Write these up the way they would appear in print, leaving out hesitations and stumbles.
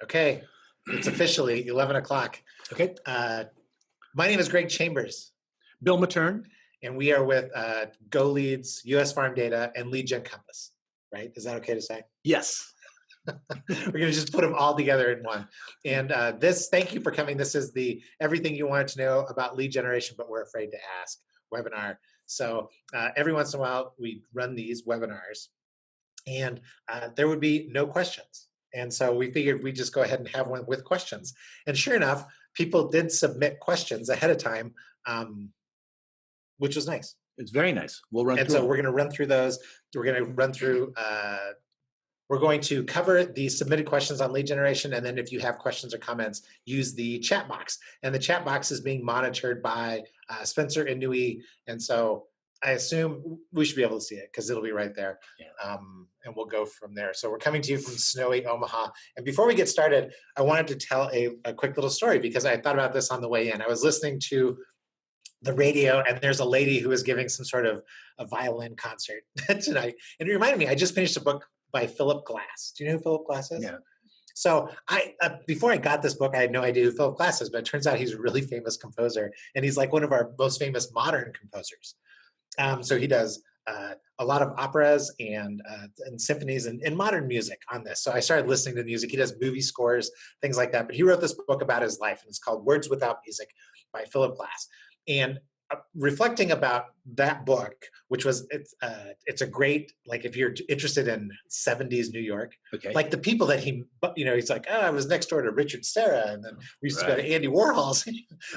Okay, it's officially 11 o'clock. Okay. My name is Greg Chambers. Bill Mattern. And we are with Goleads, US Farm Data, and Lead Gen Compass, right? Is that okay to say? Yes. We're going to just put them all together in one. And thank you for coming. This is the everything you wanted to know about lead generation, but we're afraid to ask webinar. So every once in a while, we run these webinars, and there would be no questions. And so we figured we'd just go ahead and have one with questions. And sure enough, people did submit questions ahead of time, which was nice. It's very nice. We'll run through. And so we're going to run through those. We're going to run through, we're going to cover the submitted questions on lead generation. And then if you have questions or comments, use the chat box. And the chat box is being monitored by Spencer and Nui. And so I assume we should be able to see it because it'll be right there. Yeah. And we'll go from there. So we're coming to you from snowy Omaha. And before we get started, I wanted to tell a quick little story because I thought about this on the way in. I was listening to the radio, and there's a lady who was giving some sort of a violin concert tonight. And it reminded me, I just finished a book by Philip Glass. Do you know who Philip Glass is? Yeah. So before I got this book, I had no idea who Philip Glass is, but it turns out he's a really famous composer, and he's like one of our most famous modern composers. So he does a lot of operas and symphonies and modern music on this. So I started listening to music. He does movie scores, things like that. But he wrote this book about his life, and it's called Words Without Music by Philip Glass. And reflecting about that book, which was, it's a great, like if you're interested in 70s New York, Okay. like the people that he's like, oh, I was next door to Richard Serra, and then we used to go to Andy Warhol's,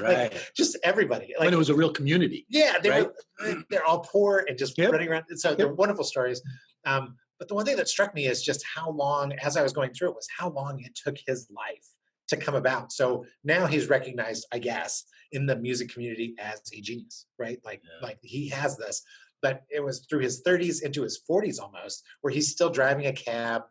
Right. like just everybody. Like, When it was a real community. Yeah, they're all poor and just running around. And so they're Yep. wonderful stories. But the one thing that struck me is just how long, as I was going through it, was how long it took his life to come about. So now he's recognized, I guess, in the music community as a genius, right? Like he has this, but it was through his 30s into his 40s almost, where he's still driving a cab,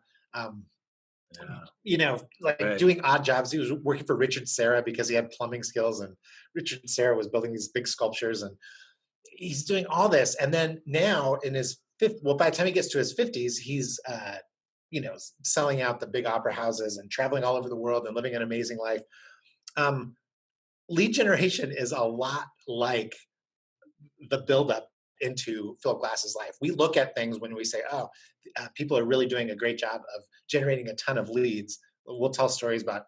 doing odd jobs. He was working for Richard Serra because he had plumbing skills, and Richard Serra was building these big sculptures, and he's doing all this. And then now in his by the time he gets to his 50s, he's selling out the big opera houses and traveling all over the world and living an amazing life. Lead generation is a lot like the buildup into Philip Glass's life. We look at things when we say, people are really doing a great job of generating a ton of leads. We'll tell stories about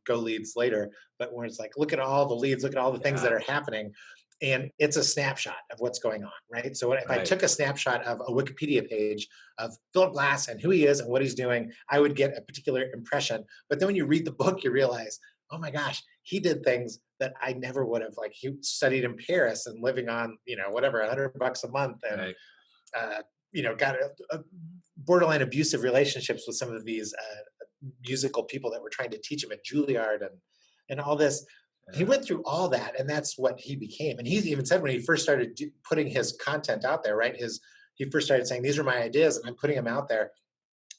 Goleads later, but when it's like, look at all the leads, look at all the things that are happening. And it's a snapshot of what's going on, right? So if I took a snapshot of a Wikipedia page of Philip Glass and who he is and what he's doing, I would get a particular impression. But then when you read the book, you realize, oh my gosh, he did things that I never would have. Like he studied in Paris and living on, $100 a month, and got a borderline abusive relationships with some of these musical people that were trying to teach him at Juilliard and all this. He went through all that, and that's what he became. And he even said when he first started putting his content out there, right? He first started saying, these are my ideas, and I'm putting them out there.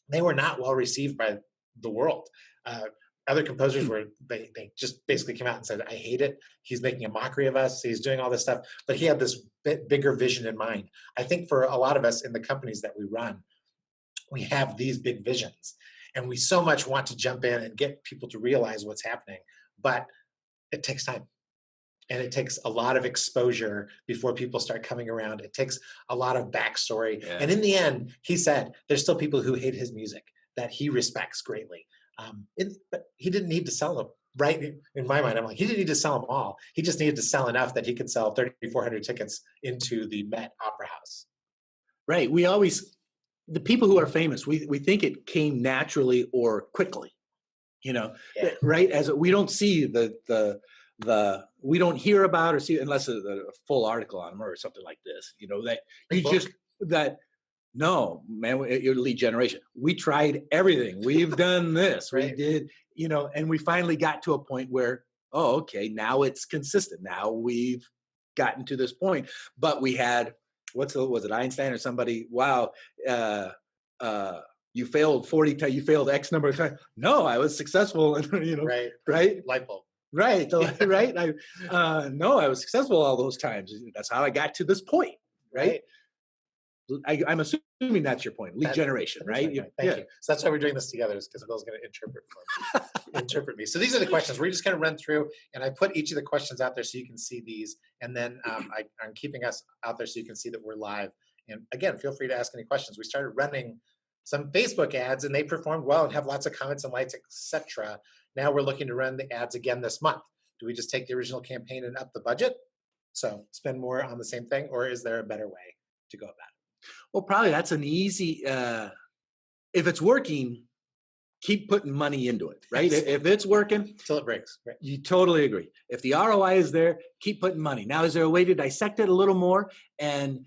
They were not well received by the world. Other composers they just basically came out and said, I hate it. He's making a mockery of us. He's doing all this stuff. But he had this bigger vision in mind. I think for a lot of us in the companies that we run, we have these big visions, and we so much want to jump in and get people to realize what's happening. But it takes time, and it takes a lot of exposure before people start coming around. It takes a lot of backstory. Yeah. And in the end, he said, there's still people who hate his music that he respects greatly. But he didn't need to sell them, right? In my mind, I'm like, he didn't need to sell them all. He just needed to sell enough that he could sell 3,400 tickets into the Met Opera House. Right. The people who are famous, we think it came naturally or quickly. Right? As we don't see we don't hear about or see unless a full article on them or something like this. No, man, your lead generation. We tried everything. We've done this. Right. We did, and we finally got to a point where, okay, now it's consistent. Now we've gotten to this point. But we had, was it Einstein or somebody? Wow. You failed 40 times, you failed X number of times. No, I was successful. Right? Light bulb. Right. Right. No, I was successful all those times. That's how I got to this point. Right. I'm assuming assuming that's your point, lead generation, right? Thank you. So that's why we're doing this together, is because Bill's going to interpret me. So these are the questions. We're just going to run through, and I put each of the questions out there so you can see these. And then I'm keeping us out there so you can see that we're live. And again, feel free to ask any questions. We started running some Facebook ads, and they performed well and have lots of comments and likes, etc. Now we're looking to run the ads again this month. Do we just take the original campaign and up the budget? So spend more on the same thing, or is there a better way to go about it? Well, probably that's an easy, if it's working, keep putting money into it, right? If it's working. Till it breaks. Right. You totally agree. If the ROI is there, keep putting money. Now, is there a way to dissect it a little more and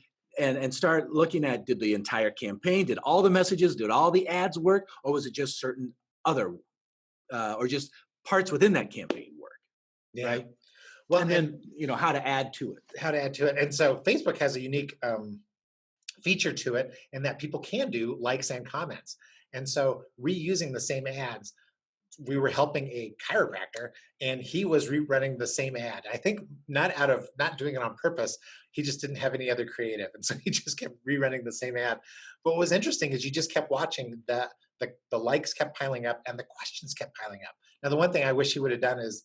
start looking at, did the entire campaign, did all the messages, did all the ads work, or was it just certain other, or just parts within that campaign work? Yeah. Right. Well, and then, how to add to it. And so Facebook has a unique feature to it in that people can do likes and comments. And so reusing the same ads, we were helping a chiropractor and he was rerunning the same ad. I think not doing it on purpose. He just didn't have any other creative. And so he just kept rerunning the same ad. But what was interesting is you just kept watching the likes kept piling up and the questions kept piling up. Now, the one thing I wish he would have done is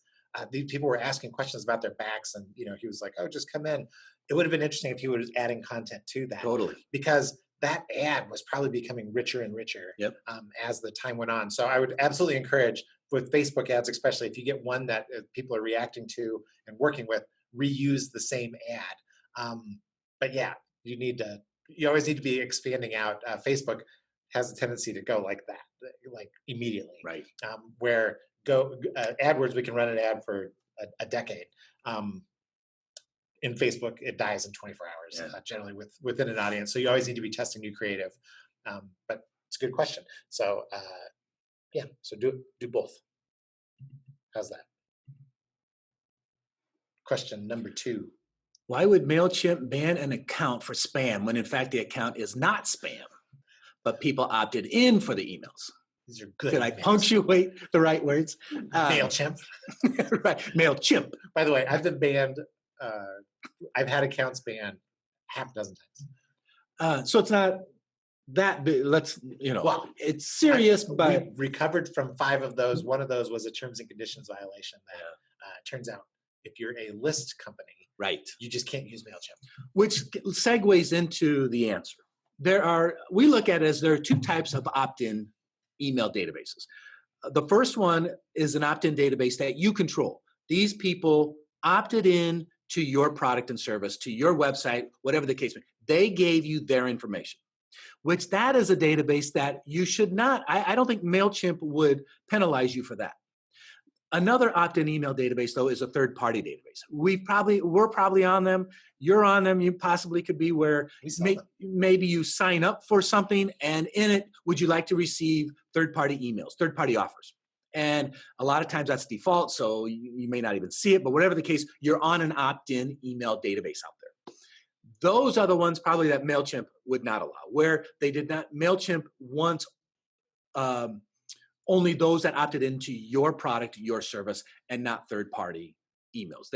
these people were asking questions about their backs, and he was like, "Oh, just come in." It would have been interesting if he was adding content to that. Totally, because that ad was probably becoming richer and richer as the time went on. So I would absolutely encourage, with Facebook ads especially, if you get one that people are reacting to and working with, reuse the same ad. But yeah, you always need to be expanding out. Facebook has a tendency to go like that, like immediately. Right. Where AdWords, we can run an ad for a decade. In Facebook, it dies in 24 hours, generally within an audience. So you always need to be testing new creative. But it's a good question. So so do both. How's that? Question number 2. Why would MailChimp ban an account for spam when in fact the account is not spam, but people opted in for the emails? These are good. Did I punctuate the right words? MailChimp. Right, MailChimp. By the way, I've been banned. I've had accounts banned half a dozen times. So it's not that big. Well, it's serious, but we recovered from 5 of those. One of those was a terms and conditions violation. That turns out, if you're a list company, right, you just can't use MailChimp. Which segues into the answer. We look at it as there are 2 types of opt-in email databases. The first one is an opt-in database that you control. These people opted in to your product and service, to your website, whatever the case may be. They gave you their information, which that is a database that you should not, I don't think MailChimp would penalize you for that. Another opt-in email database, though, is a third-party database. We're probably on them. You're on them. You possibly could be where maybe you sign up for something, and in it, would you like to receive third-party emails, third-party offers? And a lot of times that's default, so you may not even see it, but whatever the case, you're on an opt-in email database out there. Those are the ones probably that MailChimp would not allow, where they did not, MailChimp wants only those that opted into your product, your service, and not third-party emails.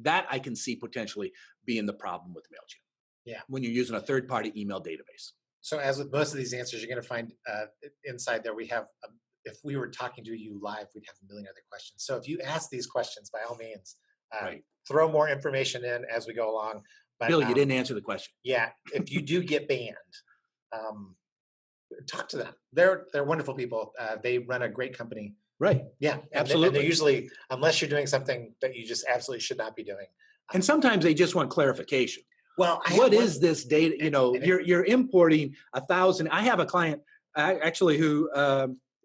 That I can see potentially being the problem with MailChimp. Yeah. When you're using a third-party email database. So as with most of these answers, you're going to find inside there we have, if we were talking to you live, we'd have a million other questions. So if you ask these questions, by all means, throw more information in as we go along. But, Bill, you didn't answer the question. Yeah. If you do get banned, talk to them. They're wonderful people. They run a great company. Right. Yeah. Absolutely. And they're usually, unless you're doing something that you just absolutely should not be doing. And sometimes they just want clarification. Well, what is this data? You're importing 1,000. I have a client actually who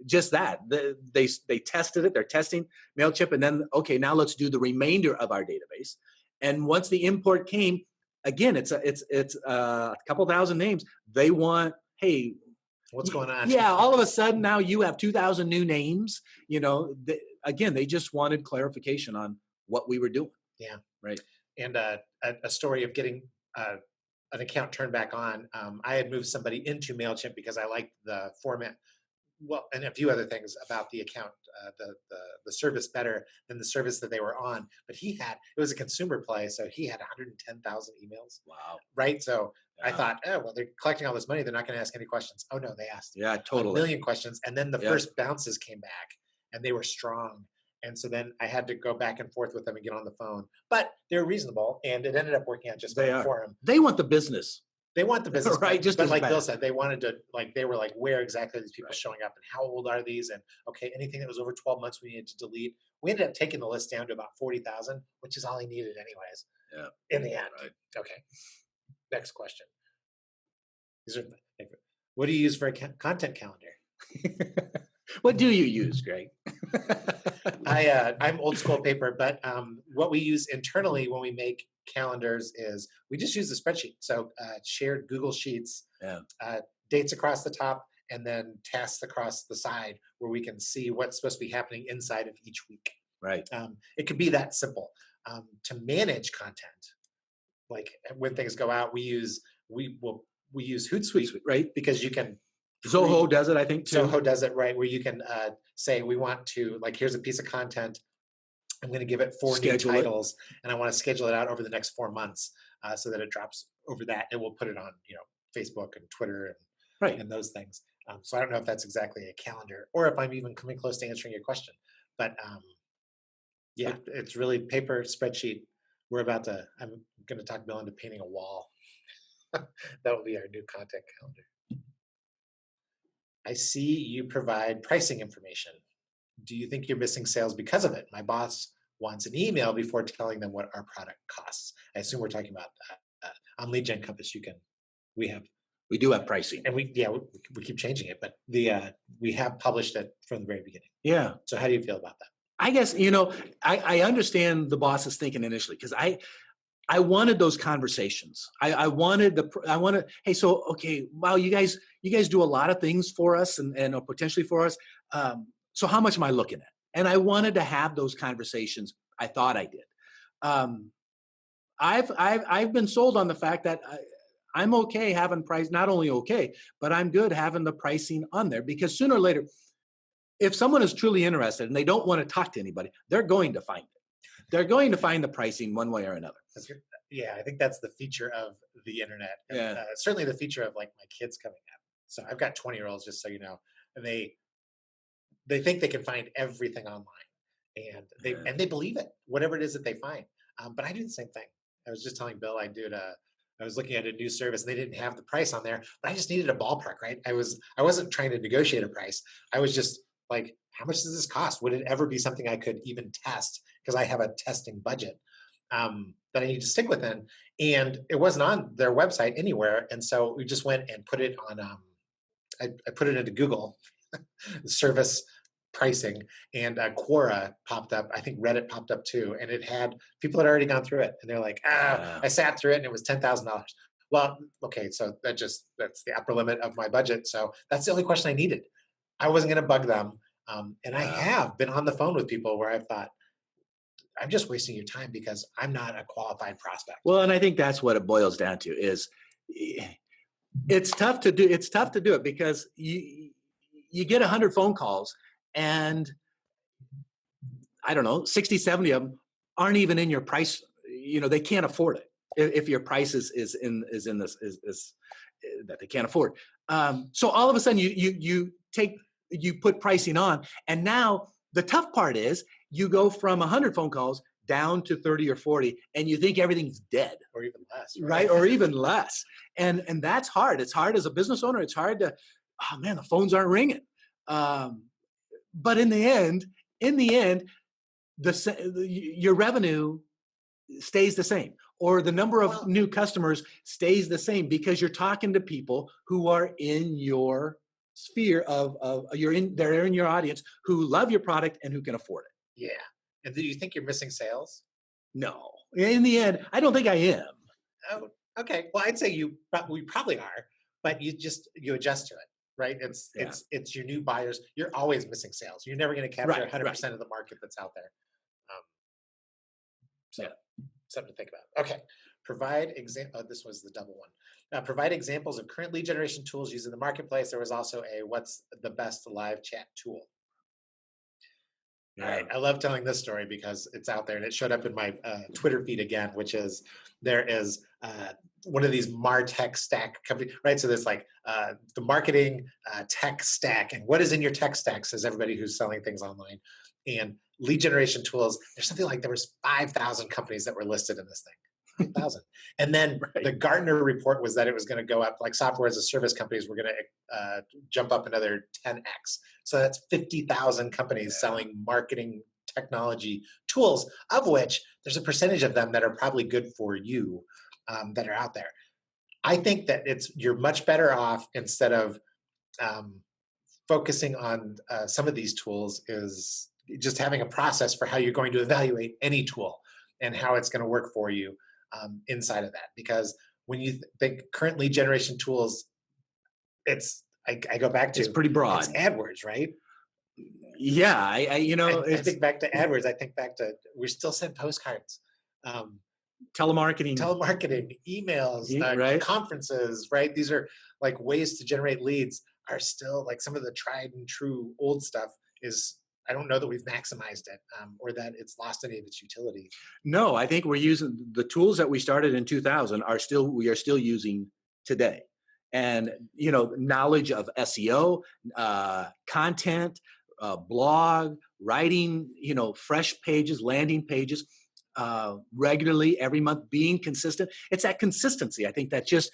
just that they tested it. They're testing MailChimp, and then now let's do the remainder of our database. And once the import came, again, it's a couple thousand names. They want, hey, what's going on? Yeah, all of a sudden now you have 2,000 new names. Again, they just wanted clarification on what we were doing. Yeah, right. And a story of getting an account turned back on. I had moved somebody into MailChimp because I liked the format well, and a few other things about the account, the service better than the service that they were on. But it was a consumer play, so he had 110,000 emails, Wow. right? So I Yeah. thought, oh well, they're collecting all this money, they're not going to ask any questions. Oh no, they asked Yeah, a totally. million questions, and then the Yeah. first bounces came back, and they were strong. And so then I had to go back and forth with them and get on the phone, but they're reasonable, and it ended up working out just They fine are. for them. They want the business, They want the business, right? Just but as like Bill bad. said, they wanted to, like, they were like, where exactly are these people Right. showing up and how old are these? And okay, anything that was over 12 months we needed to delete. We ended up taking the list down to about 40,000, which is all he needed anyways, Yeah. in the end. Right. Okay, next question. These are what do you use for a content calendar? What do you use, Greg? I'm old school paper, but what we use internally when we make calendars is we just use a spreadsheet. So shared Google Sheets, Yeah. dates across the top, and then tasks across the side where we can see what's supposed to be happening inside of each week. Right. It could be that simple. To manage content, like when things go out, we use Hootsuite, Right. because you can. Zoho does it, I think, too. Zoho does it, right, where you can say we want to, like, here's a piece of content. I'm going to give it 4 new titles, and I want to schedule it out over the next 4 months, so that it drops over that. And we'll put it on, Facebook and Twitter and those things. So I don't know if that's exactly a calendar or if I'm even coming close to answering your question. But yeah, it's really paper spreadsheet. I'm going to talk Bill into painting a wall. That will be our new content calendar. I see you provide pricing information. Do you think you're missing sales because of it? My boss wants an email before telling them what our product costs. I assume we're talking about on Lead Gen Compass. We do have pricing, and we keep changing it, but we have published it from the very beginning. Yeah. So how do you feel about that? I guess I understand the boss's thinking initially, because I wanted those conversations. I wanted. Hey, so okay, wow, you guys do a lot of things for us and potentially for us. So how much am I looking at? And I wanted to have those conversations. I thought I did. I've been sold on the fact that I'm okay having price. Not only okay, but I'm good having the pricing on there, because sooner or later, if someone is truly interested and they don't want to talk to anybody, they're going to find it. They're going to find the pricing one way or another. Yeah, I think that's the feature of the internet. Yeah. Certainly the feature of, like, my kids coming up. So I've got 20-year-olds, just so you know, and they think they can find everything online, and they believe it, whatever it is that they find. But I do the same thing. I was just telling Bill I was looking at a new service and they didn't have the price on there, but I just needed a ballpark, right? I wasn't trying to negotiate a price. I was just like, how much does this cost? Would it ever be something I could even test? Because I have a testing budget that I need to stick within. And it wasn't on their website anywhere. And so we just went and put it on, I put it into Google service pricing, and Quora popped up. I think Reddit popped up too. And it had people had already gone through it. And they're like, I sat through it and it was $10,000. Well, okay, so that's the upper limit of my budget. So that's the only question I needed. I wasn't going to bug them. And I have been on the phone with people where I've thought, I'm just wasting your time because I'm not a qualified prospect. Well, and I think that's what it boils down to is it's tough to do. It's tough to do it because you get 100 phone calls and I don't know, 60, 70 of them aren't even in your price. They can't afford it. If your price is in this that they can't afford. So all of a sudden you put pricing on, and now the tough part is you go from 100 phone calls down to 30 or 40, and you think everything's dead, or even less, right? Or even less, and that's hard. It's hard as a business owner. It's hard to, oh man, the phones aren't ringing. But in the end, your revenue stays the same, or the number of new customers stays the same, because you're talking to people who are in your sphere they're in your audience, who love your product and who can afford it. Yeah. And do you think you're missing sales? No. In the end, I don't think I am. Oh, okay. Well, I'd say we probably are, but you adjust to it, right? It's your new buyers. You're always missing sales. You're never going to capture 100% of the market that's out there. Something to think about. Okay. This was the double one. Provide examples of current lead generation tools used in the marketplace. There was also a what's the best live chat tool. Yeah. All right. I love telling this story because it's out there and it showed up in my Twitter feed again, which is there is one of these MarTech stack company, right? So there's like the marketing tech stack, and what is in your tech stack, says everybody who's selling things online. And lead generation tools, there's something like there was 5,000 companies that were listed in this thing. 5,000. And then Right. the Gartner report was that it was going to go up, like software as a service companies were going to jump up another 10x. So that's 50,000 companies selling marketing technology tools, of which there's a percentage of them that are probably good for you that are out there. I think that you're much better off, instead of focusing on some of these tools, is just having a process for how you're going to evaluate any tool and how it's going to work for you inside of that. Because when you think current lead generation tools, I go back to, it's pretty broad. It's AdWords, right? Yeah, I think back to AdWords. I think back to, we still send postcards, telemarketing, emails, right? conferences, right? These are like ways to generate leads, are still like some of the tried and true old stuff is, I don't know that we've maximized it or that it's lost any of its utility. No, I think we're using the tools that we started in 2000 we are still using today. And, knowledge of SEO, content, blog, writing, fresh pages, landing pages, regularly every month, being consistent. It's that consistency. I think that just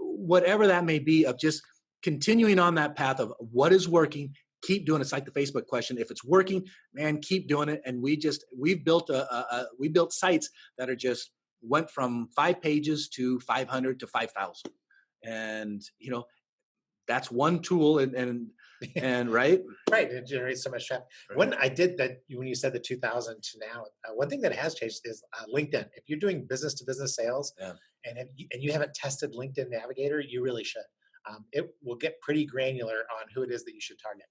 whatever that may be, of just continuing on that path of what is working, keep doing it. It's like the Facebook question. If it's working, man, keep doing it. And we've built we built sites that are just went from 5 pages to 500 to 5,000. And, that's one tool and right. Right. It generates so much traffic. Right. When I did that, when you said the 2000 to now, one thing that has changed is LinkedIn. If you're doing business to business sales, and you haven't tested LinkedIn Navigator, you really should. It will get pretty granular on who it is that you should target.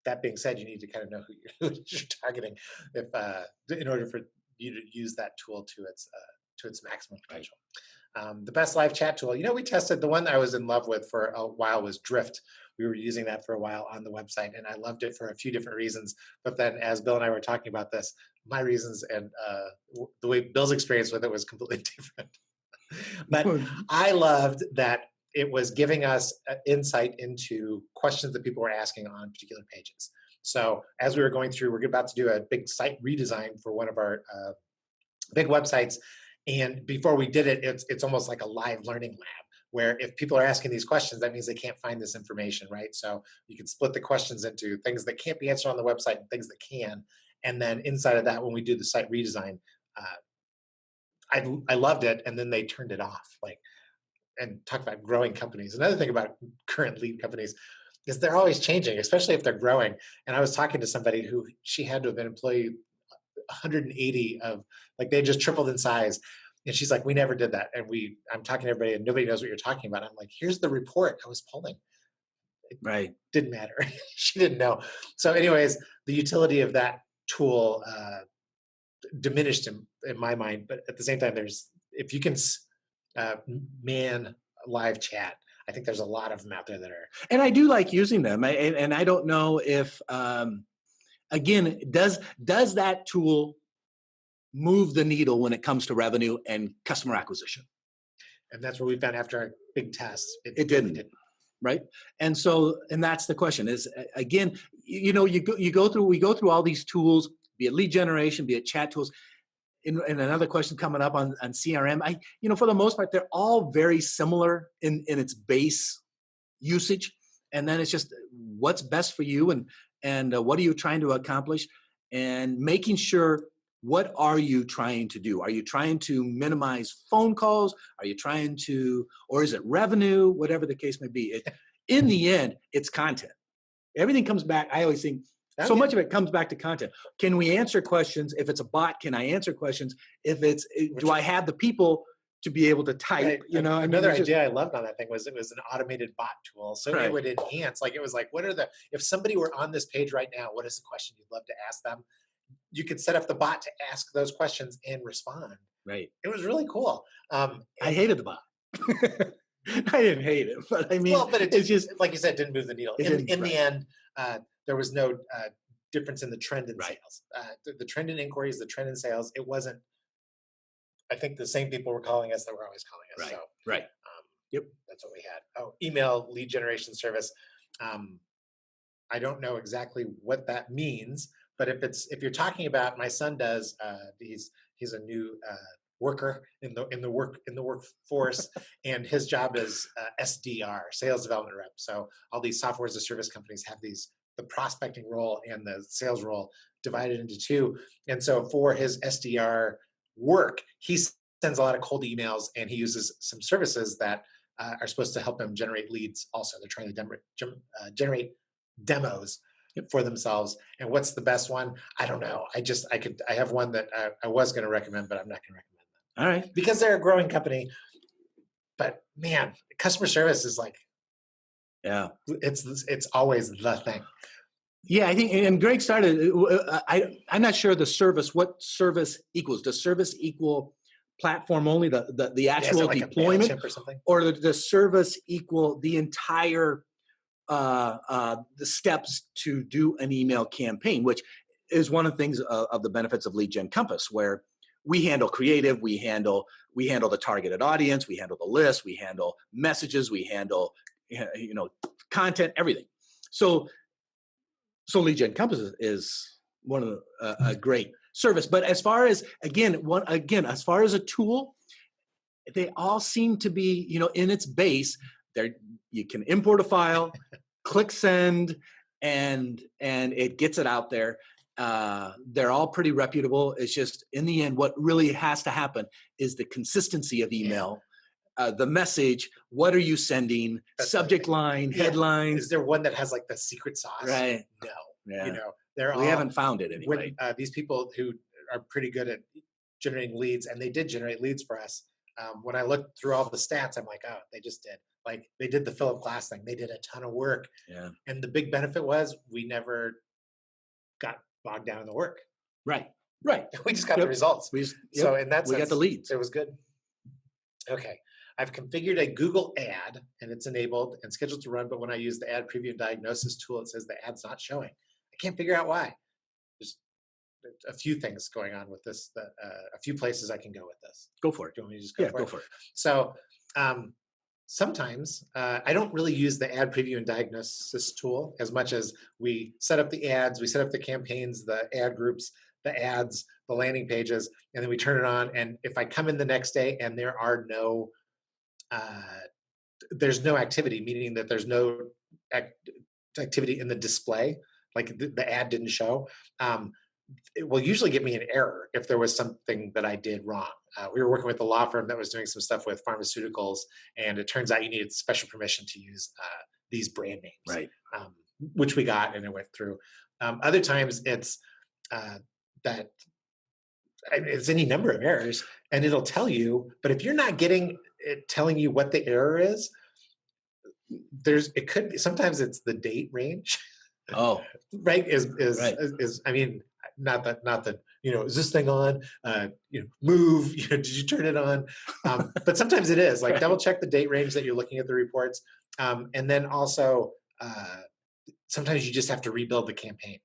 That being said, you need to kind of know who you're targeting in order for you to use that tool to its maximum potential. The best live chat tool, we tested, the one I was in love with for a while was Drift. We were using that for a while on the website, and I loved it for a few different reasons. But then as Bill and I were talking about this, my reasons and the way Bill's experience with it was completely different. But I loved that it was giving us insight into questions that people were asking on particular pages. So as we were going through, we're about to do a big site redesign for one of our big websites. And before we did it, it's almost like a live learning lab, where if people are asking these questions, that means they can't find this information, right? So you can split the questions into things that can't be answered on the website and things that can. And then inside of that, when we do the site redesign, I loved it. And then they turned it off, and talk about growing companies. Another thing about current lead companies is they're always changing, especially if they're growing. And I was talking to somebody who, she had to have been employee 180 of, they just tripled in size. And she's like, we never did that. And I'm talking to everybody and nobody knows what you're talking about. I'm like, here's the report I was pulling. Right. Didn't matter. She didn't know. So anyways, the utility of that tool diminished in my mind. But at the same time, if you can man live chat, I think there's a lot of them out there that are. And I do like using them. And I don't know if, again, does that tool move the needle when it comes to revenue and customer acquisition? And that's what we found after our big test. It didn't. Right. And that's the question is, again, we go through all these tools, be it lead generation, be it chat tools. And another question coming up on CRM, for the most part, they're all very similar in its base usage. And then it's just what's best for you and what are you trying to accomplish, and making sure, what are you trying to do? Are you trying to minimize phone calls? Are you trying to, or is it revenue? Whatever the case may be. In the end, it's content. Everything comes back. I always think so much of it comes back to content. Can we answer questions? If it's a bot, can I answer questions? Do I have the people to be able to type? Right. Another idea I loved on that thing was it was an automated bot tool. So it would enhance, it was like, if somebody were on this page right now, what is the question you'd love to ask them? You could set up the bot to ask those questions and respond. Right. It was really cool. I hated the bot. I didn't hate it, but I mean, Well, but it it's didn't, just, like you said, didn't move the needle. it didn't, In the right, end, there was no difference in the trend in right, sales. The trend in inquiries, the trend in sales, it wasn't. I think the same people were calling us that were always calling us. right, So right. Yep. that's what we had. Oh, email lead generation service. I don't know exactly what that means, but if you're talking about, my son does, he's a new worker in the workforce, and his job is SDR, sales development rep. So all these software as a service companies have the prospecting role and the sales role divided into two. And so for his SDR work, he sends a lot of cold emails, and he uses some services that are supposed to help him generate leads. Also, they're trying to generate demos for themselves. And what's the best one? I don't know. I have one that I was going to recommend, but I'm not going to recommend them. All right. Because they're a growing company. But man, customer service is like, Yeah. it's always the thing. Yeah, I think, and Greg started, I'm not sure what service equals. Does service equal platform only, the actual like deployment, or something? Or the service equal the entire the steps to do an email campaign, which is one of the things of the benefits of Lead Gen Compass, where we handle creative, we handle the targeted audience, we handle the list, we handle messages, we handle content, everything. So Lead Gen Compass is one of a great service. But as far as as far as a tool, they all seem to be, in its base, there you can import a file, click send, and it gets it out there. They're all pretty reputable. It's just, in the end, what really has to happen is the consistency of email. The message, what are you sending? That's subject line, headlines. Is there one that has like the secret sauce? Right. No. Yeah. We haven't found it anyway. When, these people who are pretty good at generating leads, and they did generate leads for us. When I looked through all the stats, I'm like, oh, they just did. Like, they did the Philip Glass thing. They did a ton of work. Yeah. And the big benefit was we never got bogged down in the work. Right. We just got the results. So in that sense, we got the leads. It was good. Okay. I've configured a Google ad, and it's enabled and scheduled to run, but when I use the ad preview and diagnosis tool, it says the ad's not showing. I can't figure out why. There's a few things going on with this, a few places I can go with this. Go for it. Do you want me to just go for it? Go for it. So sometimes I don't really use the ad preview and diagnosis tool as much as we set up the ads, we set up the campaigns, the ad groups, the ads, the landing pages, and then we turn it on. And if I come in the next day and there's no activity, meaning that there's no activity in the display, like the ad didn't show, it will usually give me an error if there was something that I did wrong. We were working with a law firm that was doing some stuff with pharmaceuticals, and it turns out you needed special permission to use these brand names, right? Which we got, and it went through. Other times it's that it's any number of errors, and it'll tell you. But if you're not getting it telling you what the error is, it could be, sometimes it's the date range. Oh, right. Is right. I mean, not that, is this thing on, move, did you turn it on? But sometimes it is, like, right. Double check the date range that you're looking at the reports. And then also, sometimes you just have to rebuild the campaign,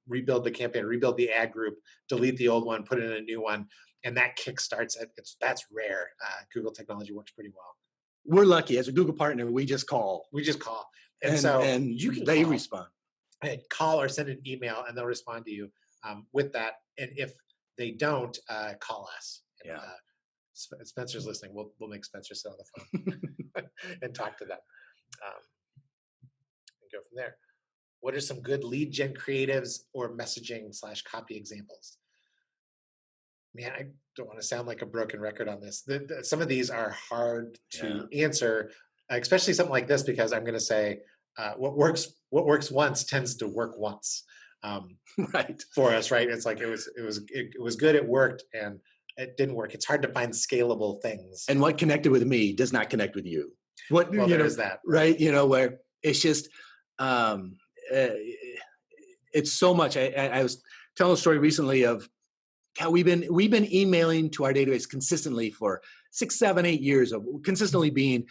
rebuild the ad group, delete the old one, put in a new one. And that kickstarts it. That's rare. Google technology works pretty well. We're lucky as a Google partner. We just call. And you can respond. Call or send an email, and they'll respond to you with that. And if they don't, call us. Yeah. Spencer's listening. We'll make Spencer sit on the phone and talk to them and go from there. What are some good lead gen creatives or messaging / copy examples? Man, I don't want to sound like a broken record on this. Some of these are hard to answer, especially something like this, because I'm going to say what works once tends to work once, right, for us. Right? It's like it was good. It worked, and it didn't work. It's hard to find scalable things. And what connected with me does not connect with you. There's that, right? Where it's just it's so much. I was telling a story recently of God, we've been emailing to our database consistently for 6, 7, 8 years of consistently being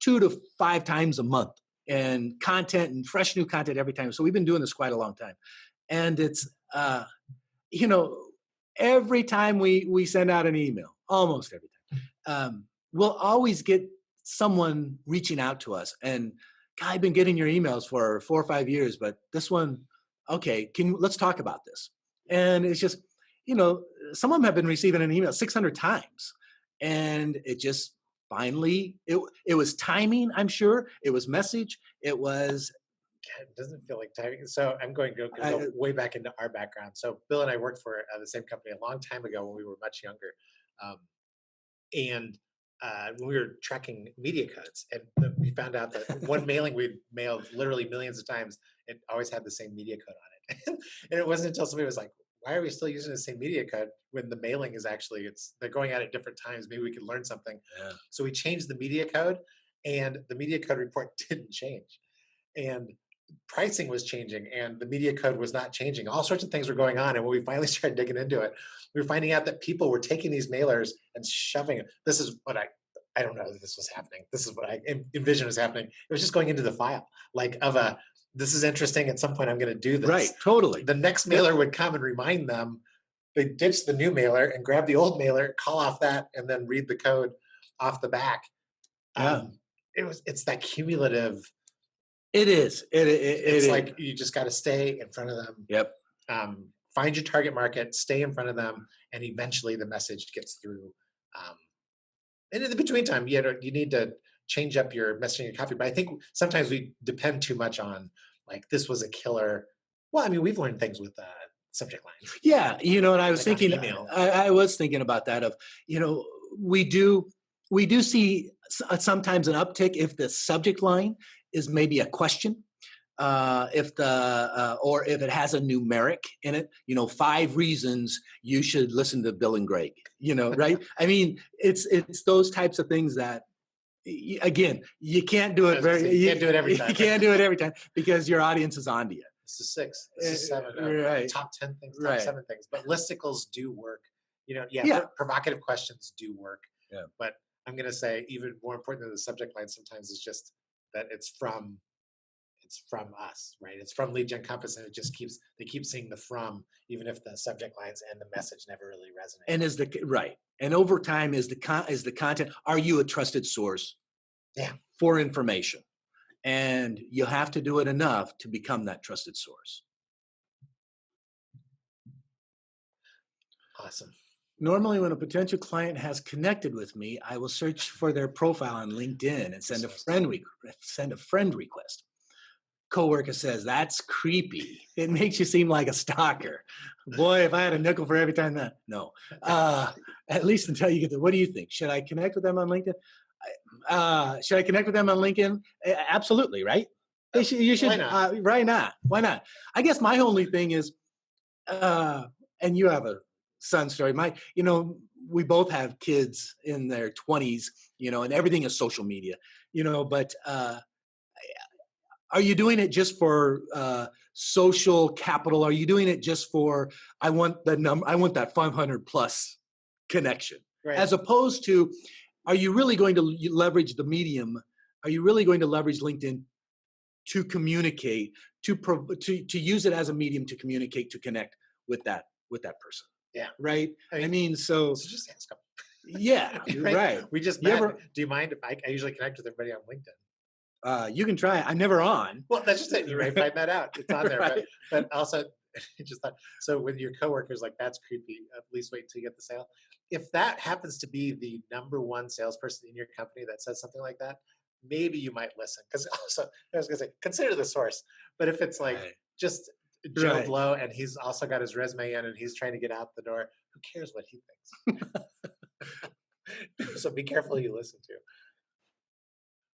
2 to 5 times a month, and content and fresh new content every time. So we've been doing this quite a long time. And it's, you know, every time we send out an email, almost every time, we'll always get someone reaching out to us. And God, I've been getting your emails for 4 or 5 years, but this one, okay, let's talk about this. And it's just, you know, some of them have been receiving an email 600 times. And it just finally, it was timing, I'm sure. It was message. It was. It doesn't feel like timing. So I'm going to go way back into our background. So Bill and I worked for the same company a long time ago when we were much younger. And when we were tracking media codes, and we found out that one mailing we'd mailed literally millions of times, it always had the same media code on it. And it wasn't until somebody was like, why are we still using the same media code when the mailing is actually, they're going out at different times. Maybe we could learn something. Yeah. So we changed the media code, and the media code report didn't change. And pricing was changing, and the media code was not changing. All sorts of things were going on. And when we finally started digging into it, we were finding out that people were taking these mailers and shoving it. This is what I don't know that this was happening. This is what I envisioned was happening. It was just going into the file, like this is interesting. At some point, I'm going to do this. Right, totally. The next mailer would come and remind them. They ditch the new mailer and grab the old mailer, call off that, and then read the code off the back. Yeah. It's that cumulative. It is. It's like you just got to stay in front of them. Yep. Find your target market, stay in front of them, and eventually the message gets through. And in the between time, you need to change up your messaging and copy. But I think sometimes we depend too much on, like, this was a killer. Well, I mean, we've learned things with subject lines. Yeah, and I was like thinking, I was thinking about that. Of we do see sometimes an uptick if the subject line is maybe a question, if it has a numeric in it. 5 reasons you should listen to Bill and Greg. Right? I mean, it's those types of things that. Again, you can't do it you can't do it every time. You can't do it every time because your audience is on to you. This is 6. This is 7. Right. Top 10 things, top right. 7 things. But listicles do work. Provocative questions do work. Yeah. But I'm going to say even more important than the subject line sometimes is just that it's from us, right? It's from Lead Gen Compass, and they keep seeing the from, even if the subject lines and the message never really resonate. And and over time is the content. Are you a trusted source? Yeah. For information, and you have to do it enough to become that trusted source. Awesome. Normally, when a potential client has connected with me, I will search for their profile on LinkedIn and send a friend request. Coworker says, that's creepy. It makes you seem like a stalker. Boy, if I had a nickel for every time that. No. At least until you get to, what do you think? Should I connect with them on LinkedIn? Should I connect with them on LinkedIn? Absolutely, right? You should. Why not? Why not? I guess my only thing is, and you have a son story. We both have kids in their 20s, and everything is social media, but are you doing it just for social capital? Are you doing it just for, I want that 500 plus connection, right. As opposed to, are you really going to leverage the medium? Are you really going to leverage LinkedIn to communicate, to use it as a medium to communicate, to connect with that person? Yeah. Right. So just ask them. Yeah. Right. We just do you mind if I usually connect with everybody on LinkedIn? You can try. I'm never on. Well, that's just it. You might find that out. It's on there. Right. But also, just thought, so with your coworkers, like, that's creepy. At least wait until you get the sale. If that happens to be the number one salesperson in your company that says something like that, maybe you might listen. Because also, I was going to say, consider the source. But if it's like just Joe Blow and he's also got his resume in and he's trying to get out the door, who cares what he thinks? So be careful who you listen to.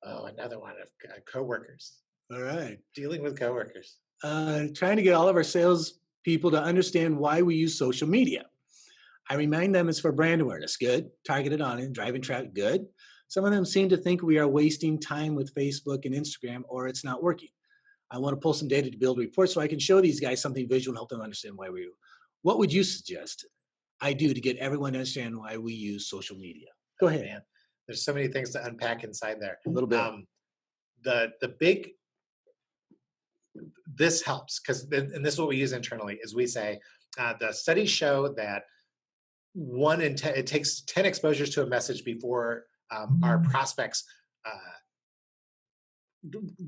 Oh, another one of coworkers. All right. Dealing with coworkers. Trying to get all of our sales people to understand why we use social media. I remind them it's for brand awareness. Good. Targeted audience, driving traffic. Good. Some of them seem to think we are wasting time with Facebook and Instagram, or it's not working. I want to pull some data to build reports so I can show these guys something visual and help them understand why we do. What would you suggest? I do to get everyone to understand why we use social media. Go ahead. Man, there's so many things to unpack inside there. A little bit. The big, this helps because, and this is what we use internally, is we say the studies show that 1 in 10, it takes 10 exposures to a message before our prospects,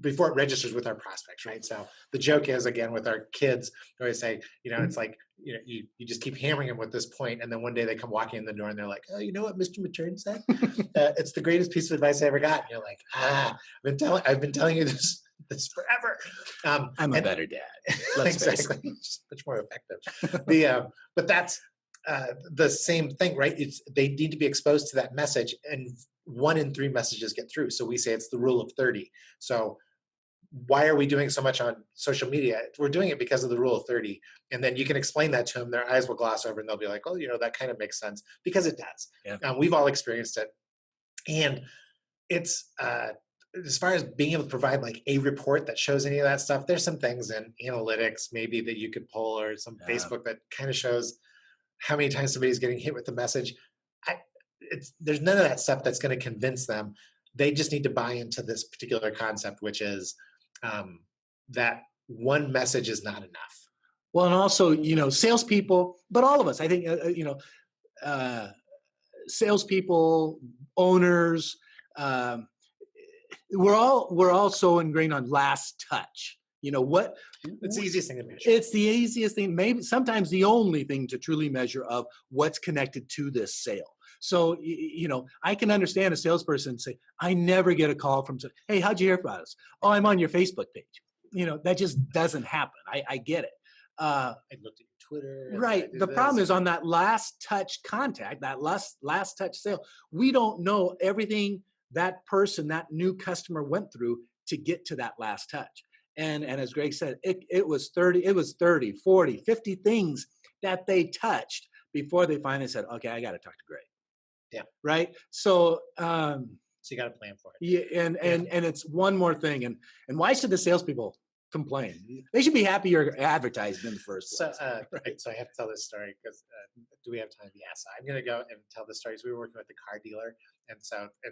before it registers with our prospects, right? So the joke is, again, with our kids, we always say, it's like, you just keep hammering them with this point, and then one day they come walking in the door and they're like, oh, you know what Mr. Mattern said? It's the greatest piece of advice I ever got. And you're like, I've been telling you this forever. I'm a better dad. Let's exactly, it's much more effective. But that's the same thing, right? They need to be exposed to that message, and 1 in 3 messages get through. So we say it's the rule of 30. So why are we doing so much on social media? We're doing it because of the rule of 30. And then you can explain that to them. Their eyes will gloss over and they'll be like, oh, that kind of makes sense, because it does. Yeah. We've all experienced it. And it's, as far as being able to provide like a report that shows any of that stuff, there's some things in analytics maybe that you could pull, or some Facebook that kind of shows how many times somebody's getting hit with the message. There's none of that stuff that's going to convince them. They just need to buy into this particular concept, which is that one message is not enough. Well, and also, salespeople, but all of us, I think, salespeople, owners, we're all so ingrained on last touch. What? It's the easiest thing to measure. It's the easiest thing, maybe sometimes the only thing to truly measure of what's connected to this sale. So, I can understand a salesperson say, I never get a call from, hey, how'd you hear about us? Oh, I'm on your Facebook page. That just doesn't happen. I get it. I looked at your Twitter. Right. The problem is on that last touch contact, that last touch sale, we don't know everything that person, that new customer went through to get to that last touch. And as Greg said, it was 30, 40, 50 things that they touched before they finally said, okay, I got to talk to Greg. Yeah. Right. So, so you got to plan for it. Yeah. And it's one more thing. And why should the salespeople complain? They should be happy you're advertised in the first place. Right. So I have to tell this story because do we have time? Yeah. So I'm going to go and tell the stories. We were working with the car dealer. And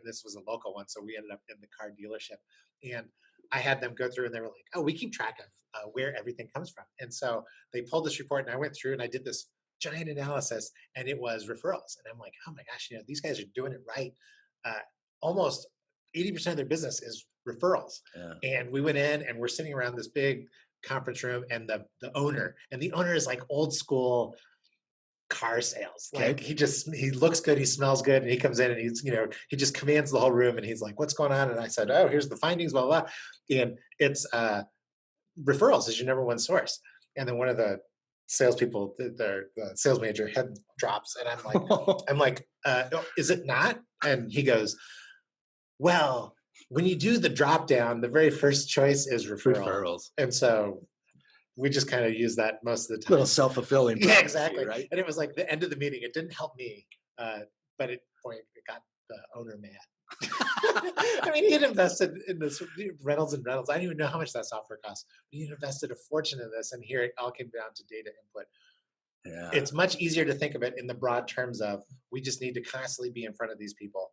this was a local one. So we ended up in the car dealership, and I had them go through, and they were like, oh, we keep track of where everything comes from. And so they pulled this report, and I went through and I did this giant analysis, and it was referrals. And I'm like, oh my gosh, these guys are doing it right. Almost 80% of their business is referrals. Yeah. And we went in, and we're sitting around this big conference room, and the owner is like old school car sales. Like he looks good, he smells good, and he comes in and he's, he just commands the whole room, and he's like, what's going on? And I said, oh, here's the findings, blah, blah, blah. And it's referrals is your number one source. And then one of the salespeople, the sales manager, head drops, and I'm like, is it not? And he goes, well, when you do the drop down, the very first choice is referrals. And so we just kind of use that most of the time. Little self-fulfilling. Yeah, exactly. Right. And it was like the end of the meeting. It didn't help me, but it got the owner mad. I mean, he had invested in this Reynolds. I don't even know how much that software costs. But he had invested a fortune in this, and here it all came down to data input. Yeah. It's much easier to think of it in the broad terms of we just need to constantly be in front of these people,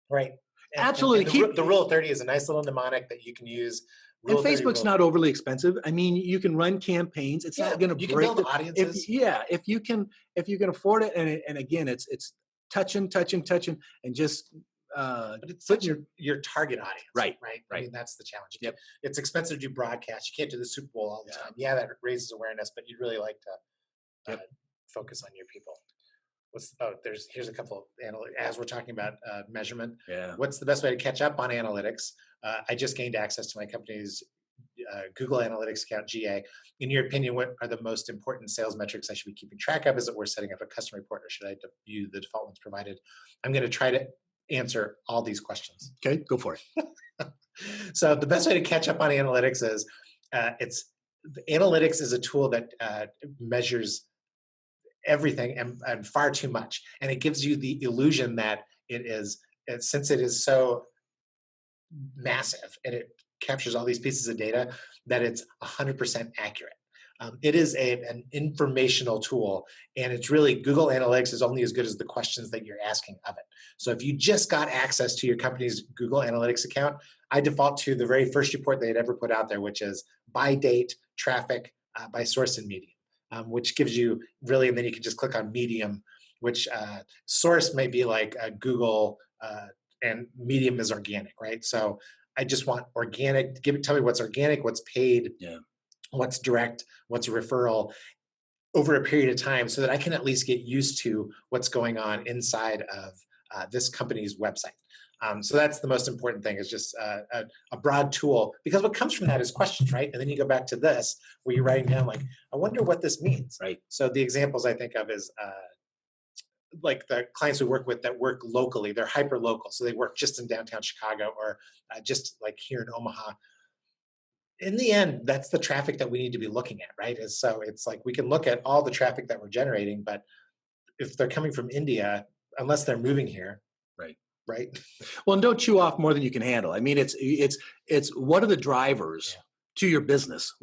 right? Absolutely. And the rule of 30 is a nice little mnemonic that you can use. And Facebook's not overly expensive. I mean, you can run campaigns. It's not going to break. You can build audiences. If you can afford it, and again, it's touching, and just. But it's such your target audience, right? I mean, that's the challenge. Yep. It's expensive to do broadcast. You can't do the Super Bowl all the time. Yeah, that raises awareness, but you'd really like to focus on your people. Here's a couple of as we're talking about measurement. Yeah. What's the best way to catch up on analytics? I just gained access to my company's Google Analytics account, GA. In your opinion, what are the most important sales metrics I should be keeping track of? Is it worth setting up a custom report, or should I use the default ones provided? I'm going to try to answer all these questions. Okay, go for it. So the best way to catch up on analytics is analytics is a tool that measures everything and far too much, and it gives you the illusion that since it is so massive and it captures all these pieces of data, that it's 100% accurate. It is an informational tool, and it's really Google Analytics is only as good as the questions that you're asking of it. So if you just got access to your company's Google Analytics account, I default to the very first report they'd ever put out there, which is by date, traffic, by source and medium, which gives you really, and then you can just click on medium, which source may be like Google, and medium is organic, right? So I just want organic. Tell me what's organic, what's paid, Yeah. what's direct, what's a referral over a period of time, so that I can at least get used to what's going on inside of this company's website. So that's the most important thing, is just a broad tool, because what comes from that is questions, right? And then you go back to this where you're writing down like, I wonder what this means. Right. So the examples I think of is like the clients we work with that work locally, they're hyper local. So they work just in downtown Chicago, or just like here in Omaha. In the end, that's the traffic that we need to be looking at, right? So it's like we can look at all the traffic that we're generating, but if they're coming from India, unless they're moving here, Right. right? Well, and don't chew off more than you can handle. I mean, it's what are the drivers to your business?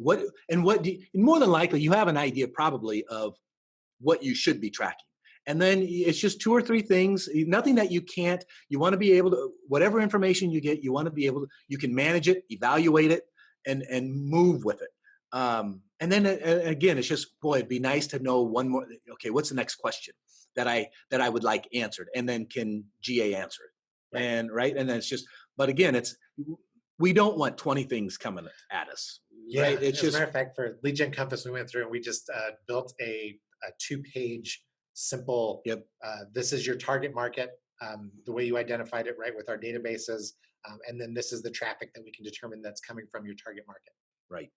And more than likely you have an idea probably of what you should be tracking. And then it's just 2 or 3 things, nothing that you can't. You want to be able to, whatever information you get, you want to be able to, you can manage it, evaluate it, and move with it. And then again, it's just, boy, it'd be nice to know one more. Okay, what's the next question that I would like answered, and then can GA answer it? Right. And then it's just, but again, we don't want 20 things coming at us. Yeah, right? It's as a just, matter of fact, for Lead Gen Compass, we went through and we just built a 2-page simple. Yep. This is your target market, the way you identified it, right, with our databases, and then this is the traffic that we can determine that's coming from your target market.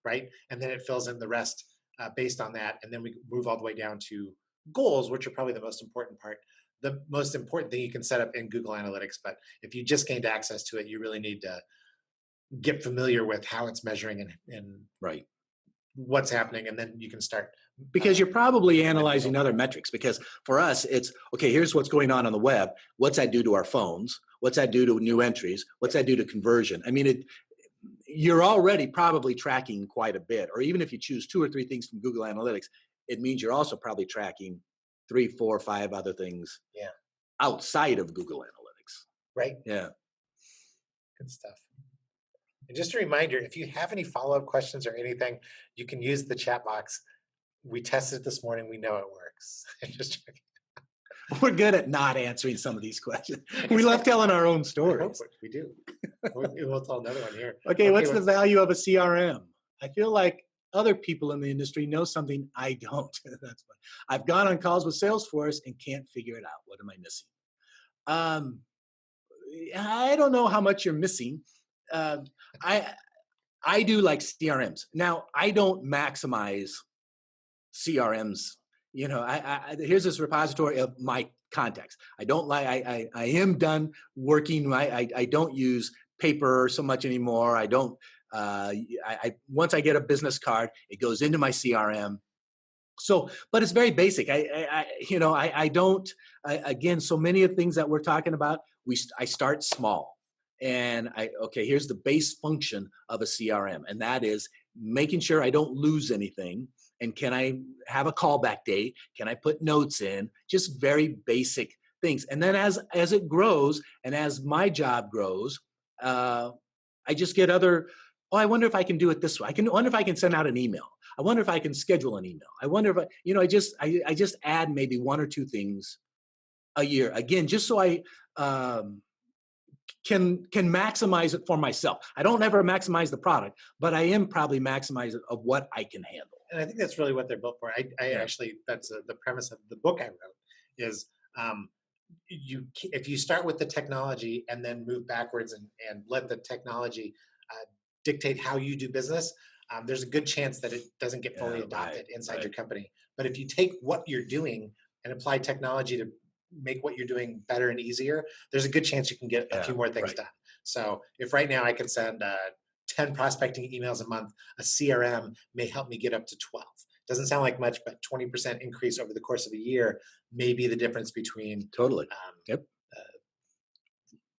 Right, and then it fills in the rest based on that, and then we move all the way down to goals, which are probably the most important part. The most important thing you can set up in Google Analytics, but if you just gained access to it, you really need to get familiar with how it's measuring and right. what's happening, and then you can start. Because you're probably analyzing other metrics. Because for us, it's okay. Here's what's going on the web. What's that do to our phones? What's that do to new entries? What's that do to conversion? I mean, you're already probably tracking quite a bit. Or even if you choose 2 or 3 things from Google Analytics, it means you're also probably tracking 3, 4, 5 other things. Yeah. Outside of Google Analytics. Right. Yeah. Good stuff. And just a reminder, if you have any follow-up questions or anything, you can use the chat box. We tested it this morning. We know it works. Just checking. We're good at not answering some of these questions. We love telling our own stories. We do. We'll tell another one here. Okay, what's the value of a CRM? I feel like other people in the industry know something I don't. That's fine. I've gone on calls with Salesforce and can't figure it out. What am I missing? I don't know how much you're missing. I do like CRMs. Now, I don't maximize CRMs. You know, here's this repository of my contacts. I don't like. I am done working. I don't use paper so much anymore. I don't. Once I get a business card, it goes into my CRM. So, but it's very basic. I don't. Again, so many of the things that we're talking about, I start small, and here's the base function of a CRM, and that is making sure I don't lose anything. And can I have a callback date? Can I put notes in? Just very basic things. And then as it grows and as my job grows, I just get other. Oh, I wonder if I can do it this way. I wonder if I can send out an email. I wonder if I can schedule an email. I wonder if I just add maybe 1 or 2 things a year. Again, just so I can maximize it for myself. I don't ever maximize the product, but I am probably maximize it of what I can handle. And I think that's really what they're built for. Actually, that's the premise of the book I wrote is if you start with the technology and then move backwards and let the technology dictate how you do business, there's a good chance that it doesn't get fully adopted inside your company. But if you take what you're doing and apply technology to make what you're doing better and easier, there's a good chance you can get a few more things done. So if right now I can send 10 prospecting emails a month, a CRM may help me get up to 12. Doesn't sound like much, but 20% increase over the course of a year may be the difference between. Totally.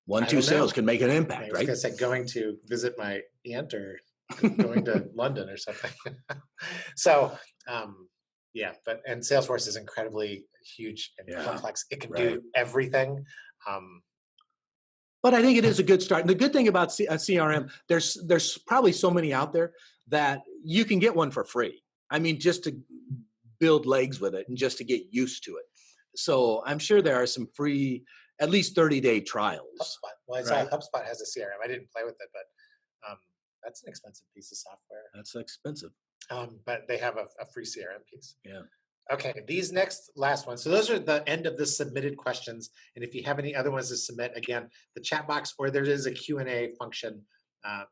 1-2 sales can make an impact, right? I was going to say going to visit my aunt or going to London or something. So, yeah, and Salesforce is incredibly huge and Yeah, complex. It can right. do everything. Um, But I think it is a good start. And the good thing about CRM, there's probably so many out there that you can get one for free. I mean, just to build legs with it and just to get used to it. So I'm sure there are some free, at least 30-day trials, HubSpot. Well, I saw right? HubSpot has a CRM. I didn't play with it, but that's an expensive piece of software. That's expensive. But they have a free CRM piece. Yeah. Okay, these last ones. So those are the end of the submitted questions. And if you have any other ones to submit, again, the chat box, or there is a Q&A function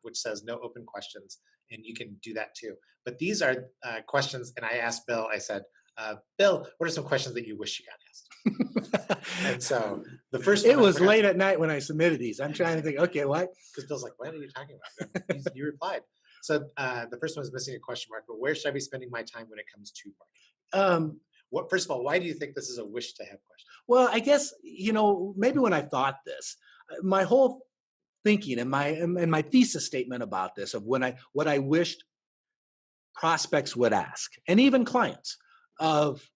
which says no open questions, and you can do that too. But these are questions, and I asked Bill, I said, Bill, what are some questions that you wish you got asked? And so the first one, it was late at night when I submitted these. I'm trying to think, okay, what? Because Bill's like, what are you talking about? You replied. So the first one is missing a question mark, but where should I be spending my time when it comes to marketing? First of all, why do you think this is a wish to have question? Well, I guess, maybe when I thought this, my whole thinking and my thesis statement about this of what I wished prospects would ask, and even clients, of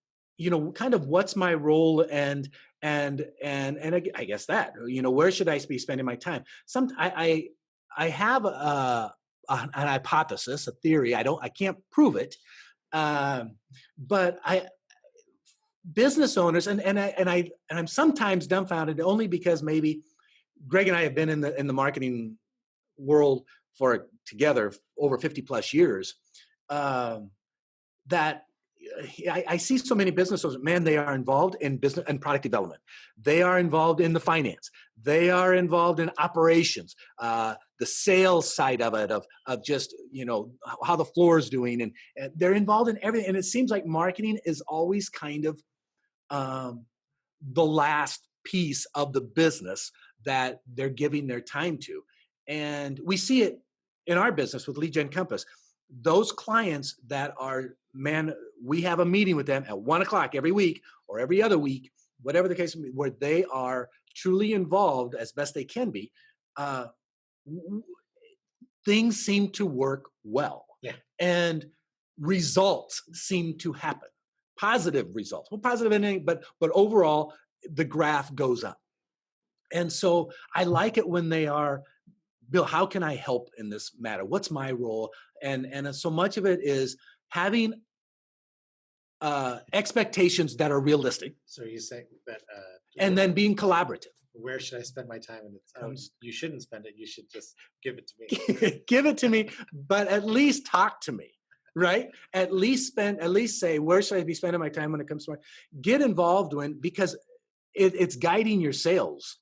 kind of what's my role, and I guess that where should I be spending my time. I have an hypothesis, a theory. I can't prove it, but business owners, and I'm sometimes dumbfounded, only because maybe Greg and I have been in the marketing world together over 50 plus years. That I see so many business owners, man, they are involved in business and product development. They are involved in the finance. They are involved in operations, the sales side of it, of just, how the floor is doing. And they're involved in everything. And it seems like marketing is always kind of the last piece of the business that they're giving their time to. And we see it in our business with Lead Gen Compass. Those clients that are, man, we have a meeting with them at 1:00 every week or every other week, whatever the case may be, where they are truly involved as best they can be. Things seem to work well. Yeah. And results seem to happen. Positive results. Well, positive in anything, but overall, the graph goes up. And so I like it when they are, Bill, how can I help in this matter? What's my role? And so much of it is having expectations that are realistic. So you say that, and then being collaborative. Where should I spend my time? And you shouldn't spend it. You should just give it to me. Give it to me, but at least talk to me, right? At least say, where should I be spending my time when it comes to get involved because it's guiding your sales,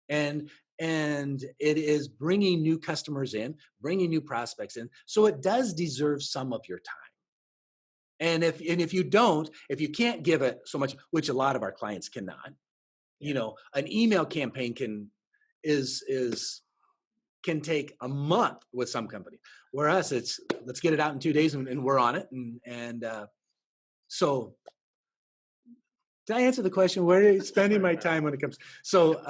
and it is bringing new customers in, bringing new prospects in. So it does deserve some of your time. And if you can't give it so much, which a lot of our clients cannot, an email campaign can take a month with some company. Whereas it's, let's get it out in 2 days and we're on it. So did I answer the question? Where are you spending my time when it comes? So,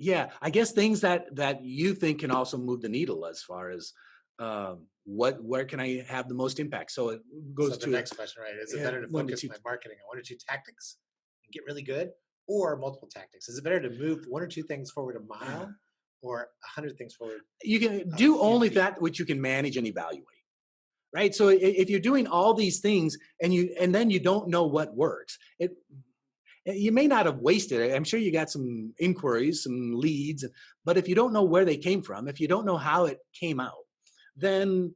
yeah, I guess things that you think can also move the needle as far as where can I have the most impact? So it goes to the next question, right? Is it better to focus my marketing on 1 or 2 tactics and get really good, or multiple tactics? Is it better to move 1 or 2 things forward a mile, or 100 things forward? You can do only that which you can manage and evaluate, right? So if you're doing all these things and then you don't know what works, you may not have wasted it. I'm sure you got some inquiries, some leads, but if you don't know where they came from, if you don't know how it came out, then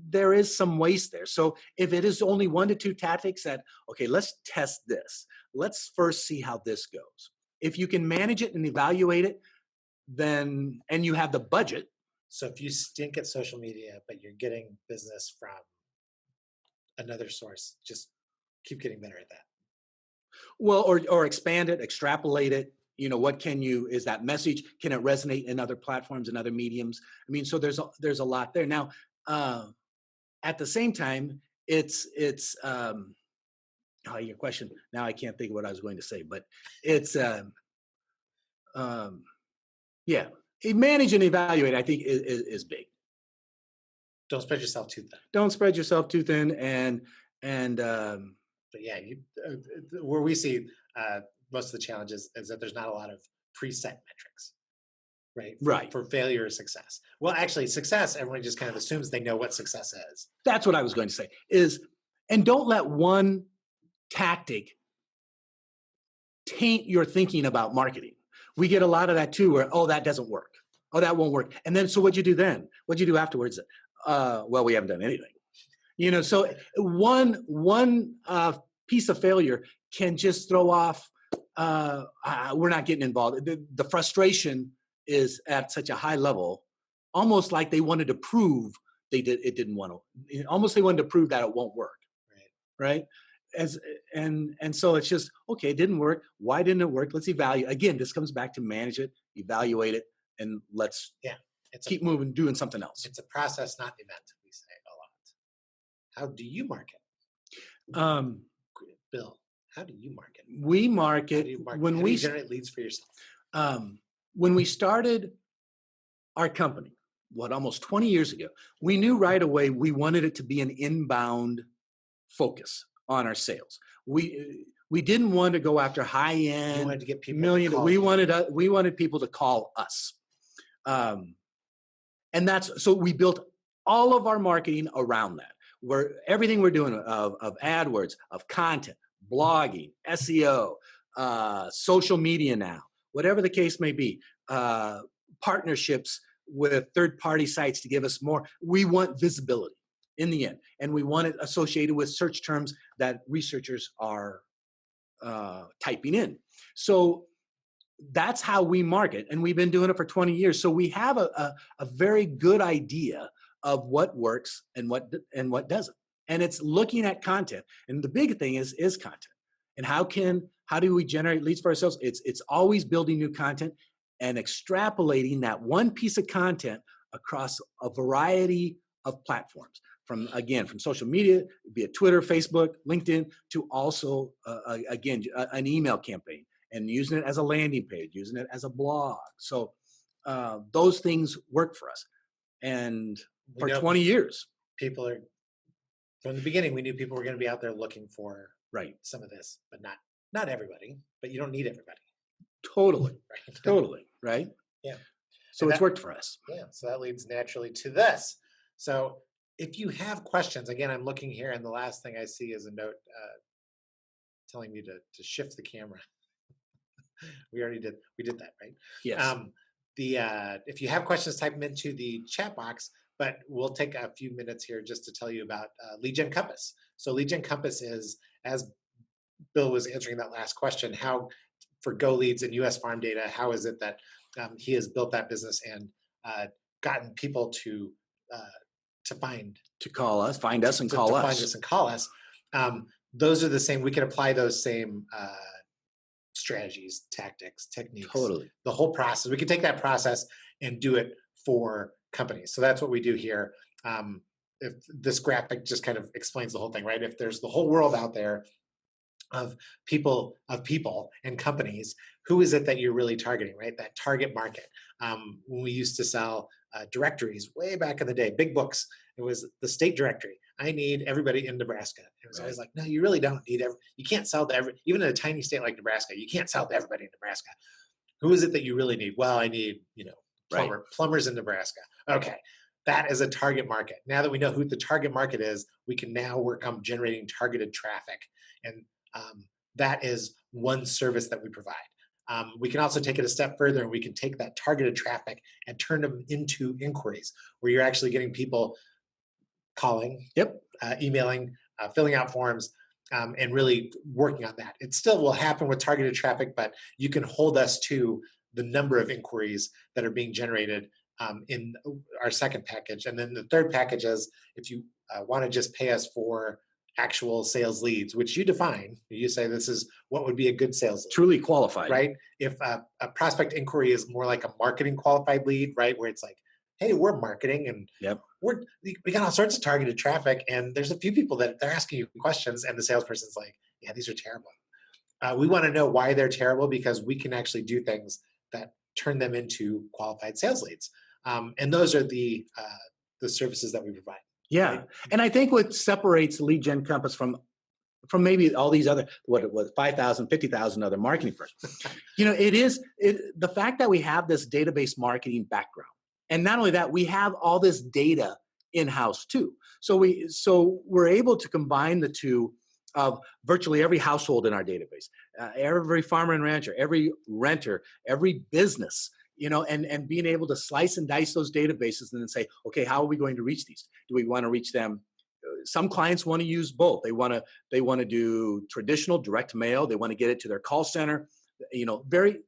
there is some waste there. So if it is only 1 to 2 tactics okay, let's test this. Let's first see how this goes. If you can manage it and evaluate it, then, and you have the budget. So if you stink at social media, but you're getting business from another source, just keep getting better at that. Well, or expand it, extrapolate it. Is that message, can it resonate in other platforms and other mediums? I mean, so there's a lot there. Now, at the same time, it's your question. Now I can't think of what I was going to say, but it's, yeah, manage and evaluate, I think, is big. Don't spread yourself too thin. Don't spread yourself too thin, and But yeah, where we see most of the challenges is that there's not a lot of preset metrics, right? For failure or success. Well, actually, success, everyone just kind of assumes they know what success is. That's what I was going to say. And don't let one tactic taint your thinking about marketing. We get a lot of that too, where, oh, that doesn't work. Oh, that won't work. And then, so what'd you do then? What'd you do afterwards? Well, we haven't done anything. So one piece of failure can just throw off, we're not getting involved. The frustration is at such a high level, almost like they wanted to prove it didn't want to, almost they wanted to prove that it won't work. Right. And so it's just, okay, it didn't work. Why didn't it work? Let's evaluate. Again, this comes back to manage it, evaluate it, and let's keep moving, doing something else. It's a process, not an event, we say a lot. How do you market? Bill, how do you market? We market when we generate leads for yourself. When we started our company, almost 20 years ago, we knew right away we wanted it to be an inbound focus on our sales. We didn't want to go after high end. You wanted to get people. We wanted people to call us, and so we built all of our marketing around that. Where everything we're doing of AdWords, of content, blogging, SEO, social media now, whatever the case may be, partnerships with third-party sites to give us more. We want visibility in the end, and we want it associated with search terms that researchers are typing in. So that's how we market, and we've been doing it for 20 years. So we have a very good idea of what works and what doesn't. And it's looking at content. And the big thing is content. And how do we generate leads for ourselves? It's always building new content and extrapolating that one piece of content across a variety of platforms. From social media, be it Twitter, Facebook, LinkedIn, to also, an email campaign, and using it as a landing page, using it as a blog. So those things work for us. And for 20 years. From the beginning, we knew people were going to be out there looking for some of this, but not everybody. But you don't need everybody. Totally. Totally. Right? Yeah. So it's worked for us. Yeah. So that leads naturally to this. So if you have questions, again, I'm looking here, and the last thing I see is a note telling me to shift the camera. We did that, right? Yes. If you have questions, type them into the chat box, but we'll take a few minutes here just to tell you about Lead Gen Compass. So Lead Gen Compass is, as Bill was answering that last question, how for Goleads and US Farm Data, how is it that he has built that business and gotten people to call us, find us and call us. Those are the same. We can apply those same strategies, tactics, techniques. Totally. The whole process. We can take that process and do it for companies. So that's what we do here. If this graphic just kind of explains the whole thing, right? If there's the whole world out there of people and companies, who is it that you're really targeting, right? That target market. When we used to sell directories way back in the day, big books, it was the state directory. I need everybody in Nebraska. It was always like, no, you really don't need you can't sell to even in a tiny state like Nebraska, you can't sell to everybody in Nebraska. Who is it that you really need? Well, I need, plumbers in Nebraska. Okay. That is a target market. Now that we know who the target market is, we can now work on generating targeted traffic. And that is one service that we provide. We can also take it a step further, and we can take that targeted traffic and turn them into inquiries where you're actually getting people calling, emailing, filling out forms, and really working on that. It still will happen with targeted traffic, but you can hold us to the number of inquiries that are being generated in our second package. And then the third package is if you want to just pay us for actual sales leads, which you define. You say this is what would be a good sales lead. Truly qualified. Right? If a prospect inquiry is more like a marketing qualified lead, right? Where it's like, hey, we're marketing and we got all sorts of targeted traffic, and there's a few people that they're asking you questions, and the salesperson's like, yeah, these are terrible. We want to know why they're terrible, because we can actually do things that turn them into qualified sales leads. And those are the services that we provide. Yeah. Right? And I think what separates Lead Gen Compass from maybe all these other, what it was, 5,000, 50,000 other marketing firms. The fact that we have this database marketing background. And not only that, we have all this data in-house too. So we're able to combine the two of virtually every household in our database, every farmer and rancher, every renter, every business, and being able to slice and dice those databases and then say, okay, how are we going to reach these? Do we want to reach them? Some clients want to use both. They want to do traditional direct mail. They want to get it to their call center, very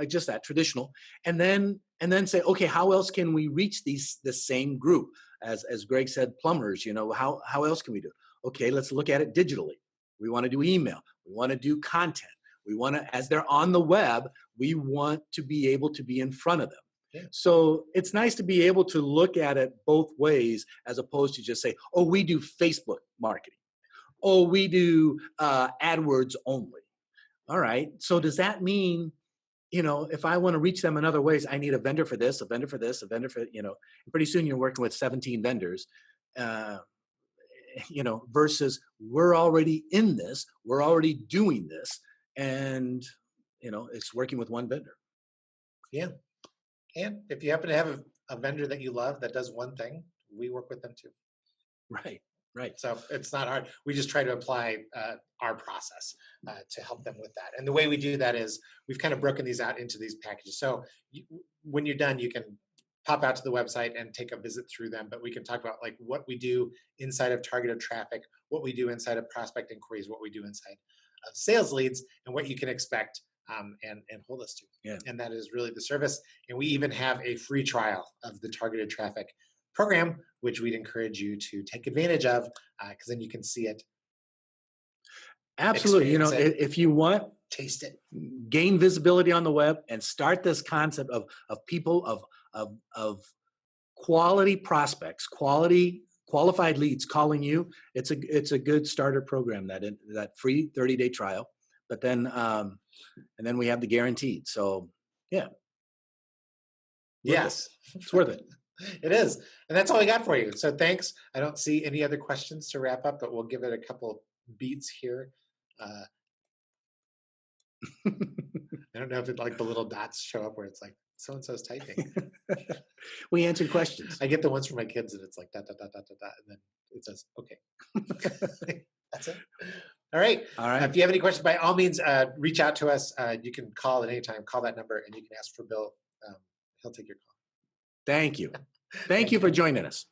just that traditional, and then say, okay, how else can we reach the same group? As Greg said, plumbers. How else can we do it? Okay, let's look at it digitally. We want to do email. We want to do content. We want to, as they're on the web, we want to be able to be in front of them. Yeah. So it's nice to be able to look at it both ways, as opposed to just say, oh, we do Facebook marketing. Oh, we do AdWords only. All right. So does that mean, if I want to reach them in other ways, I need a vendor for this, a vendor for this, a vendor for, pretty soon you're working with 17 vendors, versus we're already in this, we're already doing this, and, it's working with one vendor. Yeah. And if you happen to have a vendor that you love that does one thing, we work with them too. Right. So it's not hard. We just try to apply our process to help them with that. And the way we do that is we've kind of broken these out into these packages. So when you're done, you can pop out to the website and take a visit through them. But we can talk about like what we do inside of targeted traffic, what we do inside of prospect inquiries, what we do inside of sales leads, and what you can expect and hold us to. Yeah. And that is really the service. And we even have a free trial of the targeted traffic program, which we'd encourage you to take advantage of, because then you can see it. Absolutely. If you want, taste it, gain visibility on the web, and start this concept of people of quality prospects, qualified leads calling you. It's a good starter program, that free 30-day trial. But then and then we have the guaranteed. So yeah. Yes, it's worth it. It is. And that's all I got for you. So thanks. I don't see any other questions to wrap up, but we'll give it a couple beats here. I don't know if it like the little dots show up where it's like so-and-so's typing. We answered questions. I get the ones from my kids and it's like dot, dot, dot, dot, dot, dot, and then it says, okay. That's it. All right. If you have any questions, by all means, reach out to us. You can call at any time. Call that number and you can ask for Bill. He'll take your call. Thank you. Thank you for joining us.